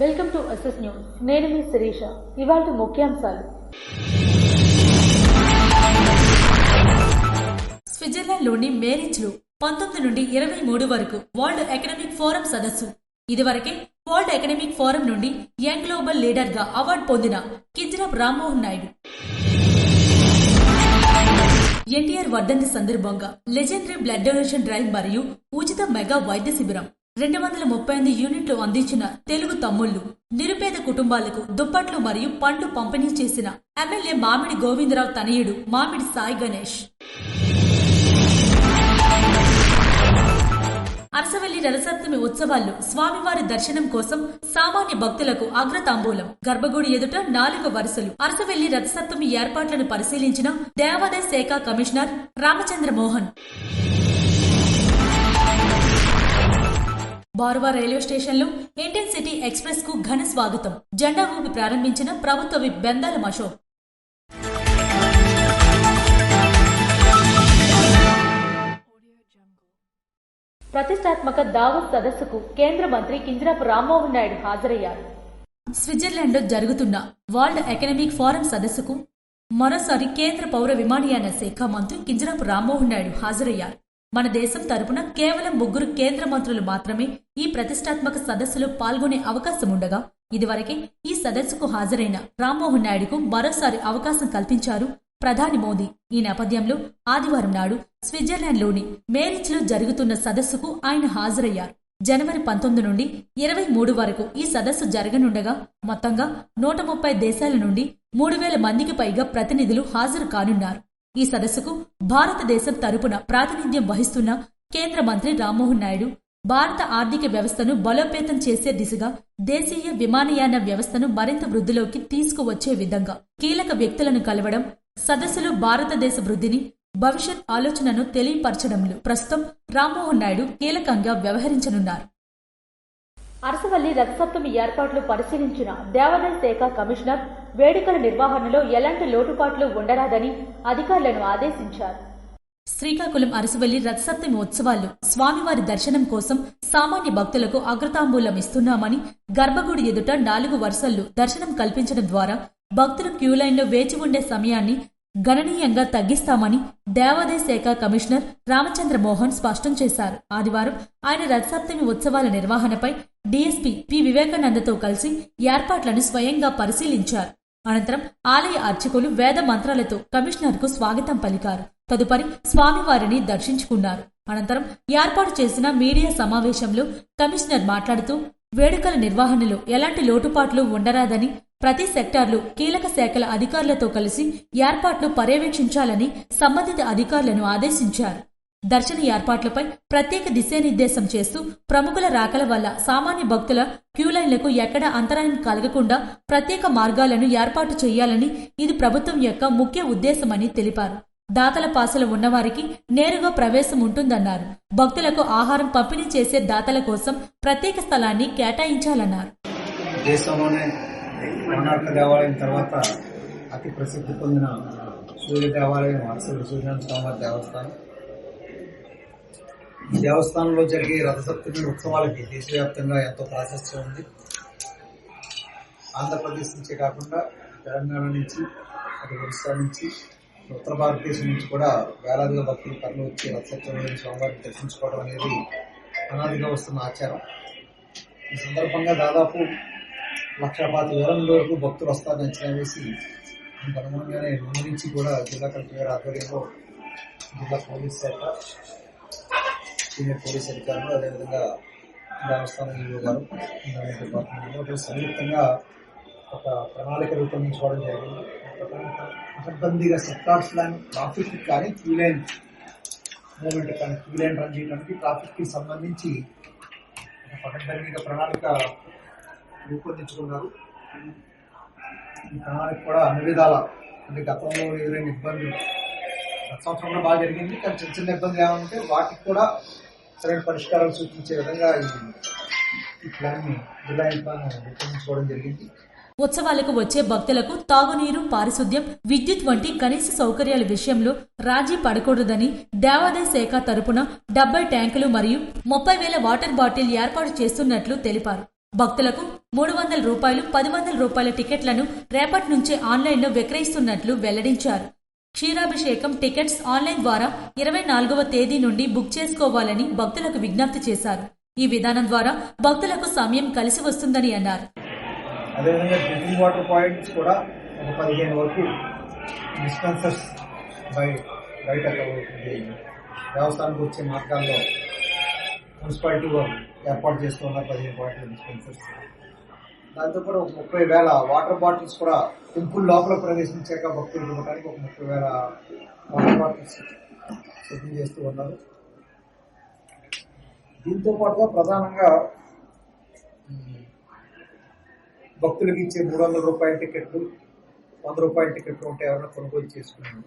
Welcome to SS news. నేను మీ శిరీష. ఇవాళ ముఖ్యాంశాలు. స్విట్జర్లాండ్లోని మేరిచ్లో 19 నుండి 23 వరకు వరల్డ్ ఎకనామిక్ ఫోరం సదస్సు. ఇదివరకే వరల్డ్ ఎకనామిక్ ఫోరం నుండి యంగ్ గ్లోబల్ లీడర్ గా అవార్డు పొందిన కింజరాపు రామ్మోహన్ నాయుడు ఎన్టీఆర్ వర్ధంతి సందర్భంగా లెజెండరీ బ్లడ్ డొనేషన్ డ్రైవ్ మరియు ఉచిత మెగా వైద్య శిబిరం 238 యూనిట్లు అందించిన తెలుగు తమ్ముళ్లు, నిరుపేద కుటుంబాలకు దుప్పట్లు మరియు పండ్లు పంపిణీ చేసిన ఎమ్మెల్యే మామిడి గోవిందరావు తనయుడు మామిడి సాయి గణేష్. అరసవల్లి రథసప్తమి ఉత్సవాల్లో స్వామివారి దర్శనం కోసం సామాన్య భక్తులకు అగ్రతాంబూలం. గర్భగుడి ఎదుట 4 వరుసలు. అరసవల్లి రథసప్తమి ఏర్పాట్లను పరిశీలించిన దేవాదాయ శాఖ కమిషనర్ రామచంద్ర మోహన్. బార్వా రైల్వే స్టేషన్లో ఇండియన్ సిటీ ఎక్స్ప్రెస్ కు ఘన స్వాగతం. జెండా ఊపి ప్రారంభించిన ప్రభుత్వ విప్ బెందాలం అశోక్. ప్రతిష్టాత్మక దావోస్ సదస్సుకు కేంద్ర మంత్రి కింజరాపు రామ్మోహన్ నాయుడు హాజరయ్యారు. స్విట్జర్లాండ్లో జరుగుతున్న వరల్డ్ ఎకనామిక్ ఫోరం సదస్సుకు మరోసారి కేంద్ర పౌర విమానయాన శాఖ మంత్రి కింజరాపు రామ్మోహన్ నాయుడు హాజరయ్యారు. మన దేశం తరపున కేవలం 3 కేంద్ర మంత్రులు మాత్రమే ఈ ప్రతిష్టాత్మక సదస్సులో పాల్గొనే అవకాశం ఉండగా, ఇదివరకే ఈ సదస్సుకు హాజరైన రామ్మోహన్ నాయుడుకు మరోసారి అవకాశం కల్పించారు ప్రధాని మోదీ. ఈ నేపథ్యంలో ఆదివారం నాడు స్విట్జర్లాండ్లోని మేరిచ్లో జరుగుతున్న సదస్సుకు ఆయన హాజరయ్యారు. జనవరి 19 నుండి 23 వరకు ఈ సదస్సు జరగనుండగా మొత్తంగా 130 దేశాల నుండి 3000 మందికి పైగా ప్రతినిధులు హాజరు కానున్నారు. ఈ సదస్సుకు భారతదేశం తరపున ప్రాతినిధ్యం వహిస్తున్న కేంద్ర మంత్రి రామ్మోహన్ నాయుడు భారత ఆర్థిక వ్యవస్థను బలోపేతం చేసే దిశగా దేశీయ విమానయాన వ్యవస్థను మరింత వృద్ధిలోకి తీసుకువచ్చే విధంగా కీలక వ్యక్తులను కలవడం, సదస్సులో భారతదేశ వృద్ధిని, భవిష్యత్ ఆలోచనను తెలియపరచడంలో ప్రస్తుతం రామ్మోహన్ నాయుడు కీలకంగా వ్యవహరించనున్నారు. అరసవల్లి రథసప్తమి ఏర్పాట్లు పరిశీలించిన దేవాదాయ శాఖ కమిషనర్ వేడుకల నిర్వహణలో ఎలాంటి లోటుపాట్లు ఉండరాదని అధికారులను ఆదేశించారు. శ్రీకాకుళం అరసవల్లి రథసప్తమి ఉత్సవాల్లో స్వామివారి దర్శనం కోసం సామాన్య భక్తులకు అగ్రతాంబూలం ఇస్తున్నామని, గర్భగుడి ఎదుట 4 వరుసల్లో దర్శనం కల్పించడం ద్వారా భక్తులు క్యూలైన్లో వేచి ఉండే సమయాన్ని గణనీయంగా తగ్గిస్తామని దేవాదాయ శాఖ కమిషనర్ రామచంద్ర మోహన్ స్పష్టం చేశారు. ఆదివారం ఆయన రథసప్తమి ఉత్సవాల నిర్వహణపై డీఎస్పీ పి వివేకానందతో కలిసి ఏర్పాట్లను స్వయంగా పరిశీలించారు. అనంతరం ఆలయ అర్చకులు వేద మంత్రాలతో కమిషనర్కు స్వాగతం పలికారు. తదుపరి స్వామివారిని దర్శించుకున్నారు. అనంతరం ఏర్పాటు చేసిన మీడియా సమావేశంలో కమిషనర్ మాట్లాడుతూ వేడుకల నిర్వహణలో ఎలాంటి లోటుపాట్లు ఉండరాదని, ప్రతి సెక్టార్లు కీలక శాఖల అధికారులతో కలిసి ఏర్పాట్లు పర్యవేక్షించాలని సంబంధిత అధికారులను ఆదేశించారు. దర్శన ఏర్పాట్లపై ప్రత్యేక దిశానిర్దేశం చేస్తూ ప్రముఖుల రాకల వల్ల సామాన్య భక్తుల క్యూలైన్లకు ఎక్కడా అంతరాయం కలగకుండా ప్రత్యేక మార్గాలను ఏర్పాటు చేయాలని ఇది ప్రభుత్వం యొక్క ముఖ్య ఉద్దేశమని తెలిపారు. దాతల పాసులు ఉన్నవారికి నేరుగా ప్రవేశం ఉంటుందన్నారు. భక్తులకు ఆహారం పంపిణీ చేసే దాతల కోసం ప్రత్యేక స్థలాన్ని కేటాయించాలన్నారు. దేశంలోనే కోణార్క దేవాలయం తర్వాత అతి ప్రసిద్ధి పొందిన సూర్య దేవాలయం అరసవల్లి సూర్యనారాయణ స్వామివారి దేవస్థానం. ఈ దేవస్థానంలో జరిగే రథసప్తమి ఉత్సవాలకి దేశవ్యాప్తంగా ఎంతో ప్రాశస్త్యం ఉంది. ఆంధ్రప్రదేశ్ నుంచే కాకుండా తెలంగాణ నుంచి, అటు ఒరిస్సా నుంచి, ఉత్తర భారతదేశం నుంచి కూడా వేలాదిగా భక్తులు తరలి వచ్చి రథసప్తమి స్వామివారిని దర్శించుకోవడం అనేది అనాదిగా వస్తున్న ఆచారం. ఈ సందర్భంగా దాదాపు 1,25,000 వరకు భక్తులు వస్తారని అంచనా వేసి అందుకు అనుగుణంగానే ముందు నుంచి కూడా జిల్లా కలెక్టర్ గారి ఆధ్వర్యంలో జిల్లా పోలీస్ శాఖ, సీనియర్ పోలీస్ అధికారులు, అదేవిధంగా దేవస్థానం ఈవో గారు, డిపార్ట్మెంట్లో సంయుక్తంగా ఒక ప్రణాళిక రూపొందించుకోవడం జరిగింది. పకడ్బందీగా సెక్టార్స్ లైన్ ట్రాఫిక్ కానీ క్యూలైన్ మూవ్మెంట్ కానీ క్యూలైన్ రన్ చేయడానికి ట్రాఫిక్కి సంబంధించి పకడ్బందీగా ప్రణాళిక రూపొందించుకున్నారు. ఈ ప్రణాళిక కూడా అన్ని విధాల, అంటే గతంలో ఎదురైన ఇబ్బందులు గత సంవత్సరం కూడా బాగా జరిగింది, కానీ చిన్న చిన్న ఇబ్బందులు ఏమంటే వాటికి కూడా సరైన పరిష్కారాలు సూచించే విధంగా ఈ ప్లాన్ని జిల్లా యంత్రాంగం రూపొందించుకోవడం జరిగింది. ఉత్సవాలకు వచ్చే భక్తులకు తాగునీరు, పారిశుద్ధ్యం, విద్యుత్ వంటి కనీస సౌకర్యాల విషయంలో రాజీ పడకూడదని దేవాదాయ శాఖ తరపున 70 ట్యాంకులు మరియు 30,000 వాటర్ బాటిల్ ఏర్పాటు చేస్తున్నట్లు తెలిపారు. భక్తులకు 300 రూపాయలు, 10,000 రూపాయల టికెట్లను రేపటి నుంచే ఆన్లైన్లో విక్రయిస్తున్నట్లు వెల్లడించారు. క్షీరాభిషేకం టికెట్స్ ఆన్లైన్ ద్వారా 24వ తేదీ నుండి బుక్ చేసుకోవాలని భక్తులకు విజ్ఞప్తి చేశారు. ఈ విధానం ద్వారా భక్తులకు సమయం కలిసి వస్తుందని అన్నారు. అదేవిధంగా డ్రింకింగ్ వాటర్ పాయింట్స్ కూడా ఒక 15 వరకు డిస్పెన్సర్స్ బయట దేవస్థానానికి వచ్చే మార్గాల్లో మున్సిపాలిటీ వారు ఏర్పాటు చేస్తున్నారు 15 పాయింట్ల డిస్పెన్సర్స్. దాంతో కూడా ఒక 30,000 వాటర్ బాటిల్స్ కూడా టెంపుల్ లోపల ప్రవేశించాక భక్తులు ఇవ్వడానికి ఒక 30,000 వాటర్ బాటిల్స్ సిద్ధం చేస్తూ ఉన్నారు. దీంతో పాటుగా ప్రధానంగా భక్తులకి ఇచ్చే 300 రూపాయల టికెట్లు, 100 రూపాయల టికెట్లు ఉంటే ఎవరైనా కొనుగోలు చేసుకున్నాను.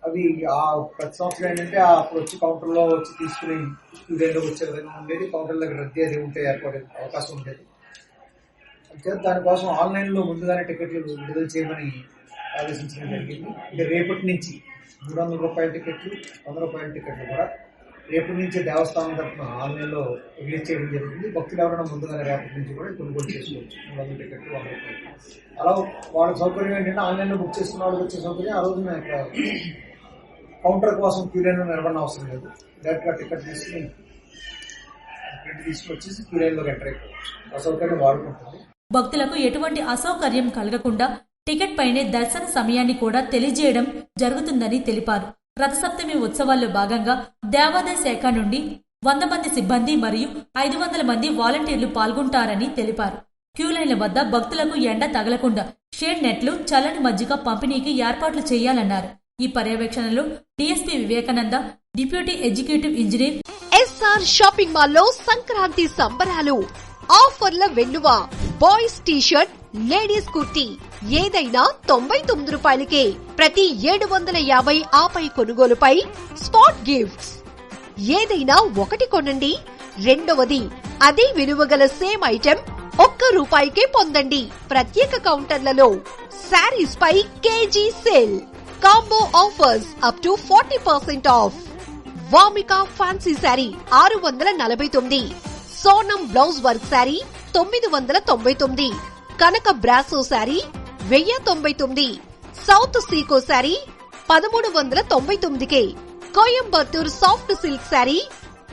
అవి ప్రతి సంవత్సరం ఏంటంటే అప్పుడు వచ్చి కౌంటర్లో వచ్చి తీసుకుని స్టూడెంట్లో వచ్చే విధంగా ఉండేది. కౌంటర్ దగ్గర రద్దీ అది ఉంటే ఏర్పడే అవకాశం ఉండేది. దానికోసం ఆన్లైన్లో ముందుగానే టికెట్లు విడుదల చేయమని ఆదేశించడం జరిగింది. ఇక రేపటి నుంచి 300 రూపాయల టికెట్లు, 100 రూపాయల టికెట్లు కూడా రేపటి నుంచి దేవస్థానం తరఫున ఆన్లైన్లో రిలీజ్ చేయడం జరుగుతుంది. భక్తులు ఎవరైనా ముందుగానే రేపటి నుంచి కూడా కొనుగోలు చేసుకోవచ్చు. 300 టికెట్లు, 100 రూపాయలు. అలా వాళ్ళ సౌకర్యం ఏంటంటే ఆన్లైన్లో బుక్ చేసుకున్న వాళ్ళకి వచ్చే సౌకర్యం ఆ రోజున కౌంటర్ కోసం క్యూ లైన్లో నిలబడిన అవసరం లేదు. డైరెక్ట్గా టికెట్ తీసుకుని ప్రింట్ తీసుకొచ్చేసి క్యూ లైన్లోకి ఎంటర్ అయిపోవచ్చు. ఆ సౌకర్యం వాడుకుంటుంది. భక్తులకు ఎటువంటి అసౌకర్యం కలగకుండా టికెట్ పైనే దర్శన సమయాన్ని కూడా తెలియజేయడం జరుగుతుందని తెలిపారు. రథసప్తమి ఉత్సవాల్లో భాగంగా దేవాదాయ శాఖ నుండి 100 మంది సిబ్బంది మరియు 500 మంది వాలంటీర్లు పాల్గొంటారని తెలిపారు. క్యూలైన్ల వద్ద భక్తులకు ఎండ తగలకుండా షేడ్ నెట్లు, చల్లని మజ్జిగ పంపిణీకి ఏర్పాట్లు చేయాలన్నారు. ఈ పర్యవేక్షణలో DSP Vivekananda, deputy executive engineer. SR shopping మాల్లో సంక్రాంతి సంబరాలు, ఆఫర్ల వెల్లువ. బాయ్స్ టీషర్ట్, లేడీస్ కుర్తీ ఏదైనా 99 రూపాయలకే. ప్రతి 750 ఆపై కొనుగోలుపై స్పాట్ గిఫ్ట్స్. ఏదైనా ఒకటి కొనండి, రెండవది అదే విలువగల సేమ్ ఐటెం ₹1 పొందండి. ప్రత్యేక కౌంటర్లలో శారీస్ పై KG sale. Combo offers up to 40% off. Vamika fancy sari 649, Sonam blouse work sari 999, Kanaka బ్రాసో శారీ 1099, సౌత్ సీకో శారీ 1399కే, కోయంబత్తూర్ సాఫ్ట్ సిల్క్ శారీ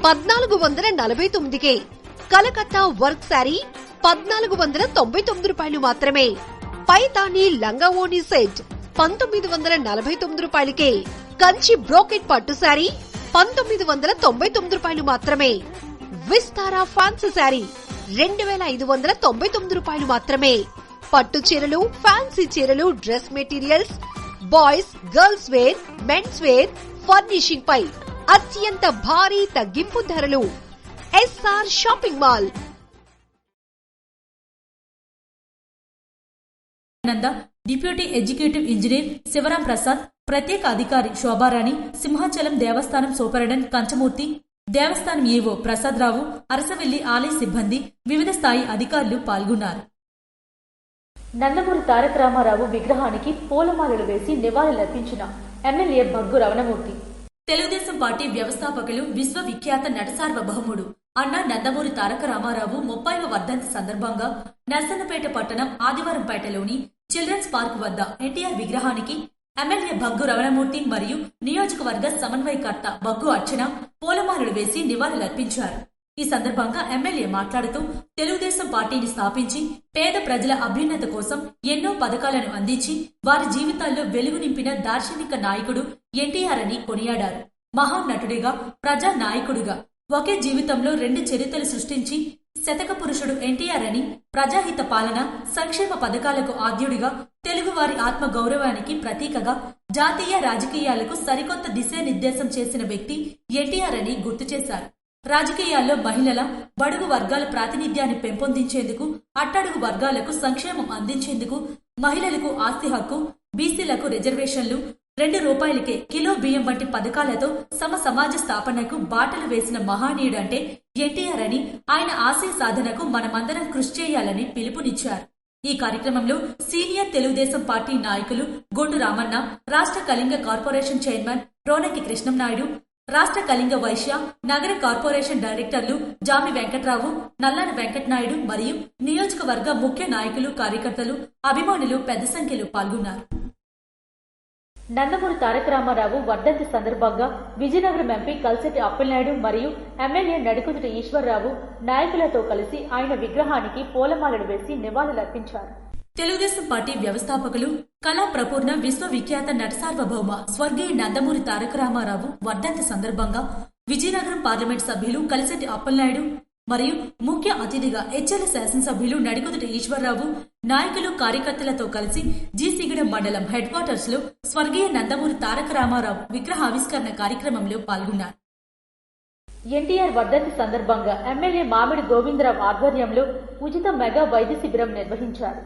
1449కే, కలకత్తా వర్క్ శారీ 1499 రూపాయలు మాత్రమే. పైతాని లంగావోని సెట్ 1949 రూపాయలకే. కంచి బ్రోకెట్ పట్టు శారీ 1999 రూపాయలు మాత్రమే. విస్తారా ఫ్యాన్సీ శారీ 2599 రూపాయలు మాత్రమే. పట్టు చీరలు, ఫ్యాన్సీ చీరలు, dress materials, boys, girls wear, men's wear, furnishing పై అత్యంత భారీ తగ్గింపు ధరలు. SR shopping mall. Deputy executive engineer Shivaram Prasad, ప్రత్యేక అధికారి శోభారాణి, సింహాచలం దేవస్థానం సూపరింటెండెంట్ కంచమూర్తి, దేవస్థానం ఈవో ప్రసాద్ రావు, అరసవెల్లి ఆలయ సిబ్బంది, వివిధ స్థాయి అధికారులు పాల్గొన్నారు. నందమూరి తారక రామారావు విగ్రహానికి పూలమాలలు వేసి నివాళులర్పించిన ఎమ్మెల్యే భగ్గు రమణమూర్తి. తెలుగుదేశం పార్టీ వ్యవస్థాపకులు, విశ్వవిఖ్యాత నట సార్వభౌముడు అన్న నందమూరి తారక రామారావు 30వ వర్ధంతి సందర్భంగా నర్సన్నపేట పట్టణం ఆదివారంపేటలోని చిల్డ్రన్స్ పార్క్ వద్ద ఎన్టీఆర్ విగ్రహానికి ఎమ్మెల్యే భగ్గు రమణమూర్తి మరియు నియోజకవర్గ సమన్వయకర్త భగ్గు అర్చన పూలమాలలు వేసి నివాళులర్పించారు. ఈ సందర్భంగా ఎమ్మెల్యే మాట్లాడుతూ తెలుగుదేశం పార్టీని స్థాపించి పేద ప్రజల అభ్యున్నత కోసం ఎన్నో పథకాలను అందించి వారి జీవితాల్లో వెలుగు నింపిన దార్శనిక నాయకుడు ఎన్టీఆర్ అని కొనియాడారు. మహానటుడిగా, ప్రజా నాయకుడిగా ఒకే జీవితంలో 2 చరిత్రలు సృష్టించి శతక పురుషుడు ఎన్టీఆర్ అని, ప్రజాహిత పాలన, సంక్షేమ పథకాలకు ఆద్యుడిగా, తెలుగువారి ఆత్మ గౌరవానికి ప్రతీకగా, జాతీయ రాజకీయాలకు సరికొత్త దిశానిర్దేశం చేసిన వ్యక్తి ఎన్టీఆర్ అని గుర్తు చేశారు. రాజకీయాల్లో మహిళల, బడుగు వర్గాల ప్రాతినిధ్యాన్ని పెంపొందించేందుకు, అట్టడుగు వర్గాలకు సంక్షేమం అందించేందుకు, మహిళలకు ఆస్తి హక్కు, బీసీలకు రిజర్వేషన్లు, ₹2కే కిలో బియ్యం వంటి పథకాలతో సమాజ స్థాపనకు బాటలు వేసిన మహానీయుడంటే ఎన్టీఆర్ అని, ఆయన ఆశయ సాధనకు మనమందరం కృషి చేయాలని పిలుపునిచ్చారు. ఈ కార్యక్రమంలో సీనియర్ తెలుగుదేశం పార్టీ నాయకులు గొడ్డు రామన్న, రాష్ట్ర కళింగ కార్పొరేషన్ చైర్మన్ రోనకి కృష్ణంనాయుడు, రాష్ట్ర కళింగ వైశ్య నగర కార్పొరేషన్ డైరెక్టర్లు జామి వెంకట్రావు, నల్లారి వెంకటనాయుడు మరియు నియోజకవర్గ ముఖ్య నాయకులు, కార్యకర్తలు, అభిమానులు పెద్ద సంఖ్యలో పాల్గొన్నారు. నందమూరి తారక రామారావు వర్ధంతి సందర్భంగా విజయనగరం ఎంపీ కల్సెట్టి అప్పలనాయుడు మరియు ఎమ్మెల్యే నడికుదుటి ఈశ్వర్రావు నాయకులతో కలిసి ఆయన విగ్రహానికి పూలమాలలు వేసి నివాళులర్పించారు. తెలుగుదేశం పార్టీ వ్యవస్థాపకులు, కళా ప్రపూర్ణ, విశ్వవిఖ్యాత నట సార్వభౌమ స్వర్గీయ నందమూరి తారక రామారావు వర్ధంతి సందర్భంగా విజయనగరం పార్లమెంట్ సభ్యులు కల్సెట్టి అప్పలనాయుడు మరియు ముఖ్య అతిథిగా హెచ్ఎల్ శాసనసభ్యులు నడికుదుటి ఈశ్వర్రావు నాయకులు, కార్యకర్తలతో కలిసి జీసీగూడెం మండలం హెడ్ క్వార్టర్స్ లో స్వర్గీయ నందమూరి తారక రామారావు విగ్రహావిష్కరణ కార్యక్రమంలో పాల్గొన్నారు. ఎన్టీఆర్ వర్ధంతి సందర్భంగా ఎమ్మెల్యే మామిడి గోవిందరావు ఆధ్వర్యంలో ఉచిత మెగా వైద్య శిబిరం నిర్వహించారు.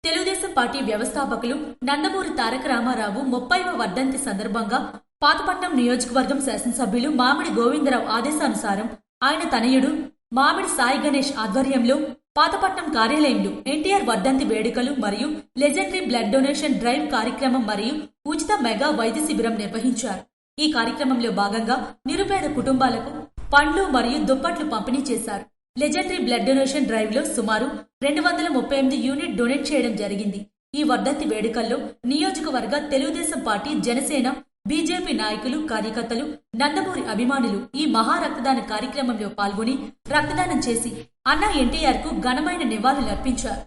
తెలుగుదేశం పార్టీ వ్యవస్థాపకులు నందమూరి తారక రామారావు 30వ వర్ధంతి సందర్భంగా పాతపట్నం నియోజకవర్గం శాసనసభ్యులు మామిడి గోవిందరావు ఆదేశానుసారం ఆయన తనయుడు మామిడి సాయి గణేష్ ఆధ్వర్యంలో పాతపట్నం కార్యాలయంలో ఎన్టీఆర్ వర్ధంతి వేడుకలు మరియు లెజెండరీ బ్లడ్ డొనేషన్ డ్రైవ్ కార్యక్రమం మరియు ఉచిత మెగా వైద్య శిబిరం నిర్వహించారు. ఈ కార్యక్రమంలో భాగంగా నిరుపేద కుటుంబాలకు పండ్లు మరియు దుప్పట్లు పంపిణీ చేశారు. లెజెండరీ బ్లడ్ డొనేషన్ డ్రైవ్ లో సుమారు 238 యూనిట్ డొనేట్ చేయడం జరిగింది. ఈ వర్ధంతి వేడుకల్లో నియోజకవర్గ తెలుగుదేశం పార్టీ, జనసేన, బీజేపీ నాయకులు, కార్యకర్తలు, నందమూరి అభిమానులు ఈ మహా రక్తదాన కార్యక్రమంలో పాల్గొని రక్తదానం చేసి అన్న ఎన్టీఆర్ కు ఘనమైన నివాళులర్పించారు.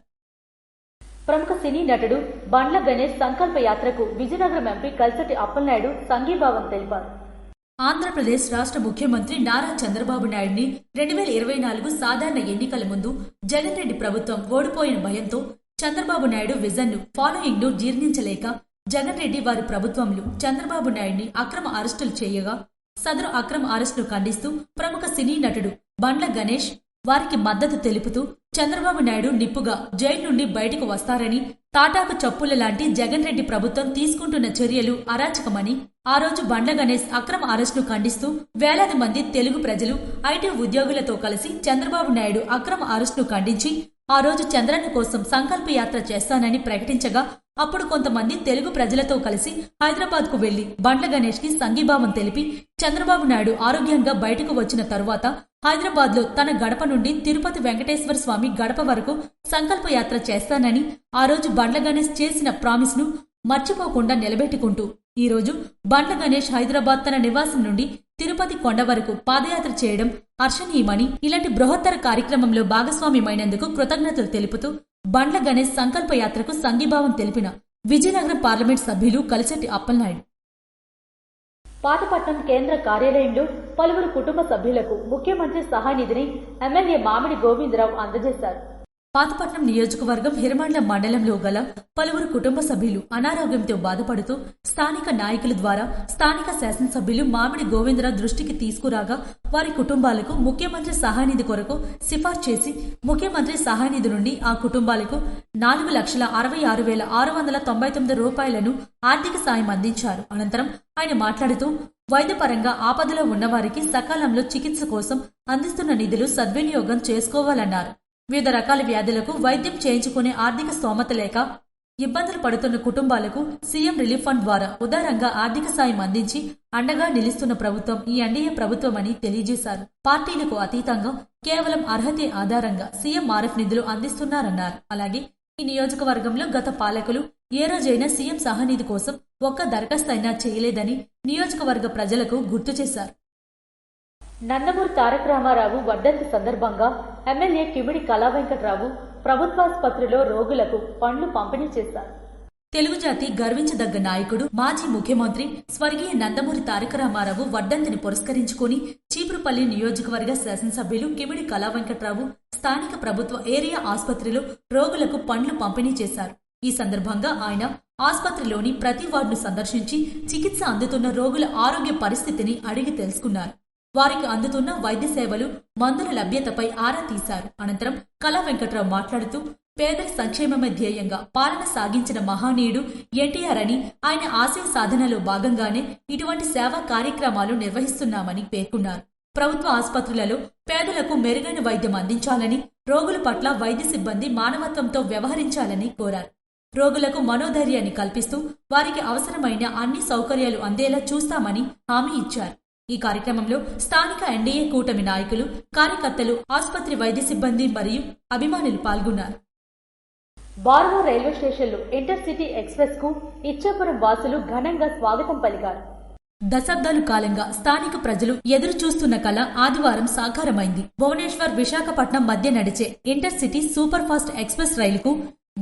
ప్రముఖ సినీ నటుడు బండ్ల గణేష్ సంకల్ప యాత్రకు విజయనగరం ఎంపీ కల్సెట్టి అప్పలనాయుడు సంఘీభావం తెలిపారు. ఆంధ్రప్రదేశ్ రాష్ట్ర ముఖ్యమంత్రి నారా చంద్రబాబు నాయుడిని 2024 సాధారణ ఎన్నికల ముందు జగన్ రెడ్డి ప్రభుత్వం ఓడిపోయిన భయంతో చంద్రబాబు నాయుడు విజన్ ను ఫాలోయింగ్ ను జీర్ణించలేక జగన్ రెడ్డి వారి ప్రభుత్వంలో చంద్రబాబు నాయుడిని అక్రమ అరెస్టులు చేయగా సదరు అక్రమ అరెస్టును ఖండిస్తూ ప్రముఖ సినీ నటుడు బండ్ల గణేష్ వారికి మద్దతు తెలుపుతూ చంద్రబాబు నాయుడు నిప్పుగా జైలు నుండి బయటకు వస్తారని, తాటాకు చప్పుల లాంటి జగన్ రెడ్డి ప్రభుత్వం తీసుకుంటున్న చర్యలు అరాచకమని ఆ రోజు బండ్ల గణేష్ అక్రమ అరెస్టును ఖండిస్తూ వేలాది మంది తెలుగు ప్రజలు, ఐటీ ఉద్యోగులతో కలిసి చంద్రబాబు నాయుడు అక్రమ అరెస్టును ఖండించి ఆ రోజు చంద్రన్న కోసం సంకల్ప యాత్ర చేస్తానని ప్రకటించగా అప్పుడు కొంతమంది తెలుగు ప్రజలతో కలిసి హైదరాబాద్ కు వెళ్లి బండ్ల గణేష్ కి సంఘీభావం తెలిపి చంద్రబాబు నాయుడు ఆరోగ్యంగా బయటకు వచ్చిన తరువాత హైదరాబాద్ లో తన గడప నుండి తిరుపతి వెంకటేశ్వర స్వామి గడప వరకు సంకల్ప యాత్ర చేస్తానని ఆ రోజు బండ్ల గణేష్ చేసిన ప్రామిస్ ను మర్చిపోకుండా నిలబెట్టుకుంటూ ఈ రోజు బండ్ల గణేష్ హైదరాబాద్ తన నివాసం నుండి తిరుపతి కొండ వరకు పాదయాత్ర చేయడం హర్షణీయమని, ఇలాంటి బృహత్తర కార్యక్రమంలో భాగస్వామ్యమైనందుకు కృతజ్ఞతలు తెలుపుతూ బండ్ల గణేష్ సంకల్ప యాత్రకు సంఘీభావం తెలిపిన విజయనగరం పార్లమెంట్ సభ్యులు కల్సెట్టి అప్పలనాయుడు. పాతపట్నం కేంద్ర కార్యాలయంలో పలువురు కుటుంబ సభ్యులకు ముఖ్యమంత్రి సహాయ నిధిని ఎమ్మెల్యే మామిడి గోవిందరావు అందజేశారు. పాతపట్నం నియోజకవర్గం హిరమండలం మండలంలో గల పలువురు కుటుంబ సభ్యులు అనారోగ్యంతో బాధపడుతూ స్థానిక నాయకుల ద్వారా స్థానిక శాసనసభ్యులు మామిడి గోవిందరావు దృష్టికి తీసుకురాగా వారి కుటుంబాలకు ముఖ్యమంత్రి సహాయనిధి కొరకు సిఫార్సు చేసి ముఖ్యమంత్రి సహాయనిధి నుండి ఆ కుటుంబాలకు 4,66,699 రూపాయలను ఆర్థిక సాయం అందించారు. అనంతరం ఆయన మాట్లాడుతూ వైద్యపరంగా ఆపదలో ఉన్నవారికి సకాలంలో చికిత్స కోసం అందిస్తున్న నిధులు సద్వినియోగం చేసుకోవాలన్నారు. వివిధ రకాల వ్యాధులకు వైద్యం చేయించుకునే ఆర్థిక స్తోమత లేక ఇబ్బందులు పడుతున్న కుటుంబాలకు సీఎం రిలీఫ్ ఫండ్ ద్వారా ఉదారంగా ఆర్థిక సాయం అందించి అండగా నిలుస్తున్న ప్రభుత్వం ఈ ఎన్డీఏ ప్రభుత్వమని తెలియజేశారు. పార్టీలకు అతీతంగా కేవలం అర్హతే ఆధారంగా సీఎంఆర్ఎఫ్ నిధులు అందిస్తున్నారన్నారు. అలాగే ఈ నియోజకవర్గంలో గత పాలకులు ఏ రోజైనా సీఎం సహాయనిధి కోసం ఒక్క దరఖాస్తు అయినా చేయలేదని నియోజకవర్గ ప్రజలకు గుర్తు చేశారు. నందమూరి తారక రామారావు వర్ధంతి సందర్భంగా ఎమ్మెల్యే కిమిడి కళా వెంకట్రావు ప్రభుత్వాసుపత్రిలో రోగులకు పండ్లు పంపిణీ చేశారు. తెలుగు జాతి గర్వించదగ్గ నాయకుడు, మాజీ ముఖ్యమంత్రి స్వర్గీయ నందమూరి తారక రామారావు వర్ధంతిని పురస్కరించుకుని చీపురుపల్లి నియోజకవర్గ శాసనసభ్యులు కిమిడి కళా వెంకట్రావు స్థానిక ప్రభుత్వ ఏరియా ఆసుపత్రిలో రోగులకు పండ్లు పంపిణీ చేశారు. ఈ సందర్భంగా ఆయన ఆసుపత్రిలోని ప్రతి వార్డును సందర్శించి చికిత్స అందుతున్న రోగుల ఆరోగ్య పరిస్థితిని అడిగి తెలుసుకున్నారు. వారికి అందుతున్న వైద్య సేవలు, మందుల లభ్యతపై ఆరా తీశారు. అనంతరం కళా వెంకట్రావు మాట్లాడుతూ పేదల సంక్షేమమే ధ్యేయంగా పాలన సాగించిన మహానీయుడు ఎన్టీఆర్ అని, ఆయన ఆశయ సాధనలో భాగంగానే ఇటువంటి సేవా కార్యక్రమాలు నిర్వహిస్తున్నామని పేర్కొన్నారు. ప్రభుత్వ ఆసుపత్రులలో పేదలకు మెరుగైన వైద్యం అందించాలని, రోగుల పట్ల వైద్య సిబ్బంది మానవత్వంతో వ్యవహరించాలని కోరారు. రోగులకు మనోధైర్యాన్ని కల్పిస్తూ వారికి అవసరమైన అన్ని సౌకర్యాలు అందేలా చూస్తామని హామీ ఇచ్చారు. ఈ కార్యక్రమంలో స్థానిక ఎన్డీఏ కూటమి నాయకులు, కార్యకర్తలు, ఆసుపత్రి వైద్య సిబ్బంది మరియు అభిమానులు పాల్గొన్నారు. బార్వా రైల్వే స్టేషన్లో ఇంటర్సిటీ ఎక్స్ప్రెస్ కు ఇచ్చాపురం వాసులు ఘనంగా స్వాగతం పలికారు. దశాబ్దాల కాలంగా స్థానిక ప్రజలు ఎదురు చూస్తున్న కళ ఆదివారం సాకారమైంది. భువనేశ్వర్, విశాఖపట్నం మధ్య నడిచే ఇంటర్సిటీ సూపర్ ఫాస్ట్ ఎక్స్ప్రెస్ రైలుకు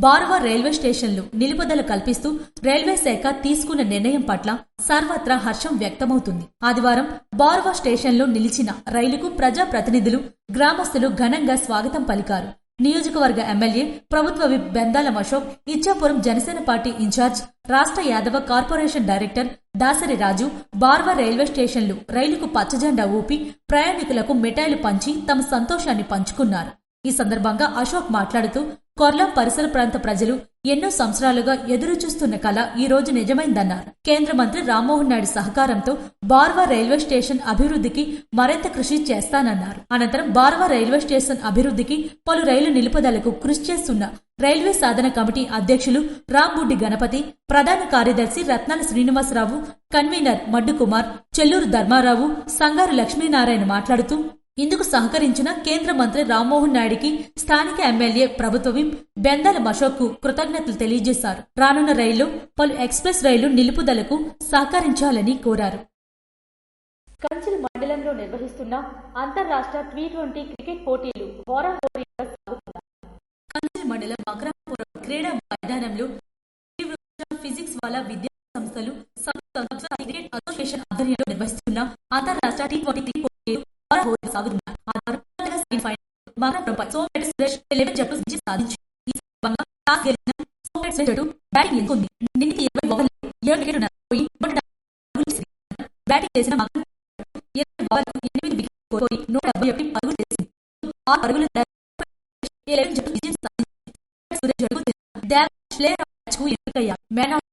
బార్వా రైల్వే స్టేషన్లో నిలుపుదల కల్పిస్తూ రైల్వే శాఖ తీసుకున్న నిర్ణయం పట్ల సర్వత్రా హర్షం వ్యక్తమవుతుంది. ఆదివారం బార్వా స్టేషన్లో నిలిచిన రైలుకు ప్రజాప్రతినిధులు, గ్రామస్తులు ఘనంగా స్వాగతం పలికారు. నియోజకవర్గ ఎమ్మెల్యే, ప్రభుత్వ whip Bendalam Ashok, Ichchapuram Janasena party in-charge, రాష్ట్ర Yadava corporation director Dasari Raju Baruva railway స్టేషన్లో రైలుకు పచ్చజెండా ఊపి ప్రయాణికులకు మిఠాయిలు పంచి తమ సంతోషాన్ని పంచుకున్నారు. ఈ సందర్భంగా అశోక్ మాట్లాడుతూ, కొర్లాం పరిసర ప్రాంత ప్రజలు ఎన్నో సంవత్సరాలుగా ఎదురు చూస్తున్న కళ ఈ రోజు నిజమైందన్నారు. కేంద్ర మంత్రి రామ్మోహన్ నాయుడు సహకారంతో బార్వా రైల్వే స్టేషన్ అభివృద్ధికి మరింత కృషి చేస్తానన్నారు. అనంతరం బార్వా రైల్వే స్టేషన్ అభివృద్ధికి పలు రైలు నిలుపుదలకు కృషి చేస్తున్న రైల్వే సాధన కమిటీ అధ్యక్షులు రాంబుడ్డి గణపతి, ప్రధాన కార్యదర్శి రత్నాల శ్రీనివాసరావు, కన్వీనర్ మడ్డు కుమార్, చెల్లూరు ధర్మారావు, సంగారు లక్ష్మీనారాయణ మాట్లాడుతూ, ఇందుకు సహకరించిన కేంద్ర మంత్రి రామ్మోహన్ నాయుడికి, స్థానిక ఎమ్మెల్యే, ప్రభుత్వ విప్ బెందాలం అశోక్ కు కృతజ్ఞతలు తెలియజేశారు. రానున్న రైల్లో పలు ఎక్స్ప్రెస్ రైలు నిలుపుదలకు సహకరించాలని కోరారు. కంచిలి మండలంలో నిర్వహిస్తున్న అంతర్రాష్ట్ర T20 క్రికెట్ పోటీలు హోరాహోరీగా సాగుతున్నాయి. కంచిలి మండలం మకరాపురం క్రీడా మైదానంలో ఫిజిక్స్ వాళ్ళ విద్యా సంస్థలు, క్రికెట్ అసోసియేషన్ ఆధ్వర్యంలో నిర్వహిస్తున్న అంతర్రాష్ట్ర T20 క్రికెట్ పోటీలు సాగుతున్నారు. ఆదివారం మకరాపురంపై సోమపేట సురేష్ 11 జట్లు విజయం సాధించి ఈ సందర్భంగా టాస్ గెలిచిన సోమపేట సురేష్ జట్టు బ్యాటింగ్ ఎంచుకుంది. నిన్నటి 20 ఓవర్లలో 7 వికెట్లు నష్టపోయి 104 పరుగులు చేసింది. బ్యాటింగ్ చేసిన మకరాపురం 20 ఓవర్లకు 8 వికెట్లు కోల్పోయి 171 పరుగులు చేసింది. 6 పరుగుల 11 జట్లు విజయం సాధించింది. సురేష్ జట్టుకు దేవ్ ప్లేయర్ ఆఫ్ మ్యాచ్ కు ఎన్నికయ్యారు. Man of